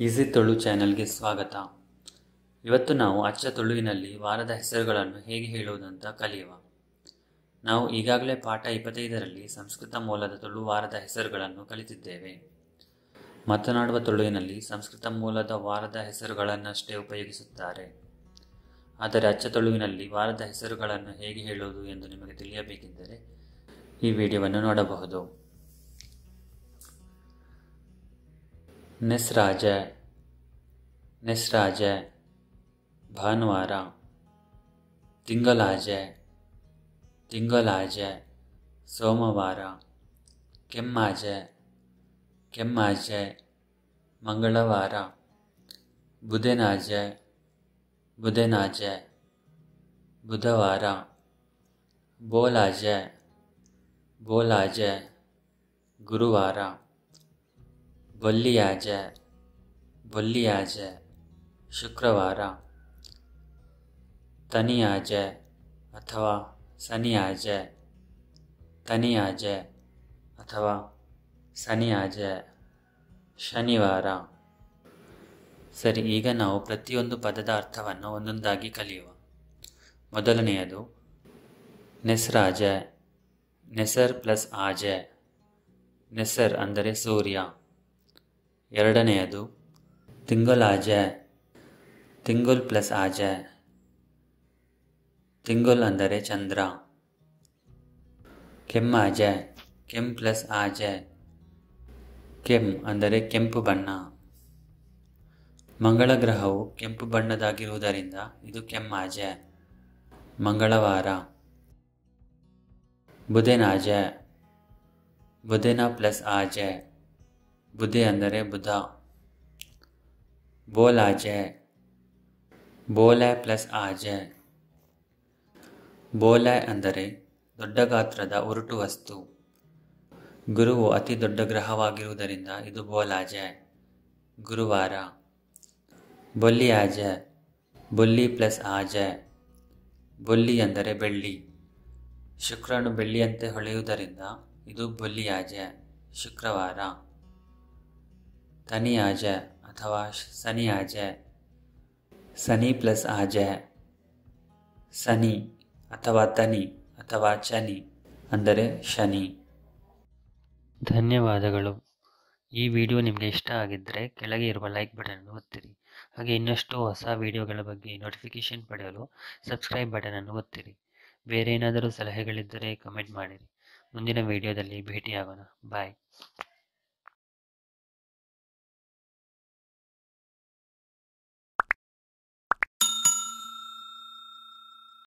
Easy Tulu ಚಾನೆಲ್ಗೆ ಸ್ವಾಗತ. ಇವತ್ತು ನಾವು ಅಚ್ಚ ತುಳುವಿನಲ್ಲಿ ವಾರದ ಹೆಸರುಗಳನ್ನು ಹೇಗೆ ಹೇಳುವುದಂತ ಕಲಿಯುವ. ನಾವು ಈಗಾಗಲೇ ಪಾಠ 25ರಲ್ಲಿ ಸಂಸ್ಕೃತ ಮೂಲದ ತುಳು ವಾರದ ಹೆಸರುಗಳನ್ನು ಕಲಿತಿದ್ದೇವೆ. ಮಾತನಾಡುವ ತುಳುವಿನಲ್ಲಿ ಸಂಸ್ಕೃತ ಮೂಲದ ವಾರದ ಹೆಸರುಗಳನ್ನಷ್ಟೇ ಉಪಯೋಗಿಸುತ್ತಾರೆ. ಆದರೆ ಅಚ್ಚ ತುಳುವಿನಲ್ಲಿ ವಾರದ ಹೆಸರುಗಳನ್ನು ಹೇಗೆ ಹೇಳುವುದು ಎಂದು ನಿಮಗೆ ತಿಳಿಯಬೇಕಿದ್ದರೆ ಈ ವಿಡಿಯೋವನ್ನು ನೋಡಬಹುದು. ನೆಸ್ರಾಜೆ, ನೆಸ್ರಾಜೆ ಭಾನುವಾರ. ತಿಂಗಳಾಜೆ, ತಿಂಗಳಾಜೆ ಸೋಮವಾರ. ಕೆಮ್ಮಾಜೆ, ಕೆಮ್ಮಾಜೆ ಮಂಗಳವಾರ. ಬುಧನಾಜೆ, ಬುಧನಾಜೆ ಬುಧವಾರ. ಬೋಲಾಜೆ, ಬೋಲಾಜೆ ಗುರುವಾರ. ಬೊಲ್ಲಿಯಾಜೆ, ಬೊಲ್ಲಿಯಾಜೆ ಶುಕ್ರವಾರ. ತನಿಯಾಜೆ ಅಥವಾ ಸನಿಯಾಜೆ, ತನಿಯಾಜೆ ಅಥವಾ ಸನಿಯಾಜೆ ಶನಿವಾರ. ಸರಿ, ಈಗ ನಾವು ಪ್ರತಿಯೊಂದು ಪದದ ಅರ್ಥವನ್ನು ಒಂದೊಂದಾಗಿ ಕಲಿಯುವ. ಮೊದಲನೆಯದು ನೆಸ್ರಾಜೆ, ನೆಸರ್ ಪ್ಲಸ್ ಆಜೆ, ನೆಸರ್ ಅಂದರೆ ಸೂರ್ಯ. ಎರಡನೆಯದು ತಿಂಗಳಾಜೆ, ತಿಂಗುಲ್ ಪ್ಲಸ್ ಆಜೆ, ತಿಂಗುಲ್ ಅಂದರೆ ಚಂದ್ರ. ಕೆಮ್ಮಾಜೆ, ಕೆಮ್ ಪ್ಲಸ್ ಆಜೆ, ಕೆಮ್ ಅಂದರೆ ಕೆಂಪು ಬಣ್ಣ. ಮಂಗಳ ಗ್ರಹವು ಕೆಂಪು ಬಣ್ಣದಾಗಿರುವುದರಿಂದ ಇದು ಕೆಮ್ಮಾಜೆ, ಮಂಗಳವಾರ. ಬುಧನಾಜೆ, ಬುಧನ ಪ್ಲಸ್ ಆಜೆ, ಬುಧೆ ಅಂದರೆ ಬುಧ. ಬೋಲಾಜೆ, ಬೋಲೆ ಪ್ಲಸ್ ಆಜೆ, ಬೋಲೆ ಅಂದರೆ ದೊಡ್ಡ ಗಾತ್ರದ ಉರುಟು ವಸ್ತು. ಗುರುವು ಅತಿ ದೊಡ್ಡ ಗ್ರಹವಾಗಿರುವುದರಿಂದ ಇದು ಬೋಲಾಜೆ, ಗುರುವಾರ. ಬೊಲ್ಲಿಯಾಜೆ, ಬೊಲ್ಲಿ ಪ್ಲಸ್ ಆಜೆ, ಬೊಲ್ಲಿ ಅಂದರೆ ಬೆಳ್ಳಿ. ಶುಕ್ರನು ಬೆಳ್ಳಿಯಂತೆ ಹೊಳೆಯುವುದರಿಂದ ಇದು ಬೊಲ್ಲಿಯಾಜೆ, ಶುಕ್ರವಾರ. ತನಿಯಾಜೆ ಅಥವಾ ಸನಿಯಾಜೆ, ಸನಿ ಪ್ಲಸ್ ಆಜೆ, ಸನಿ ಅಥವಾ ತನಿ ಅಥವಾ ಚನಿ ಅಂದರೆ ಶನಿ. ಧನ್ಯವಾದಗಳು. ಈ ವಿಡಿಯೋ ನಿಮಗೆ ಇಷ್ಟ ಆಗಿದ್ದರೆ ಕೆಳಗೆ ಇರುವ ಲೈಕ್ ಬಟನ್ ಒತ್ತಿರಿ. ಹಾಗೆ ಇನ್ನಷ್ಟು ಹೊಸ ವಿಡಿಯೋಗಳ ಬಗ್ಗೆ ನೋಟಿಫಿಕೇಶನ್ ಪಡೆಯಲು ಸಬ್ಸ್ಕ್ರೈಬ್ ಬಟನ್ ಅನ್ನು ಒತ್ತಿರಿ. ಬೇರೆ ಏನಾದರೂ ಸಲಹೆಗಳಿದ್ದರೆ ಕಮೆಂಟ್ ಮಾಡಿರಿ. ಮುಂದಿನ ವಿಡಿಯೋದಲ್ಲಿ ಭೇಟಿಯಾಗೋಣ. ಬಾಯ್.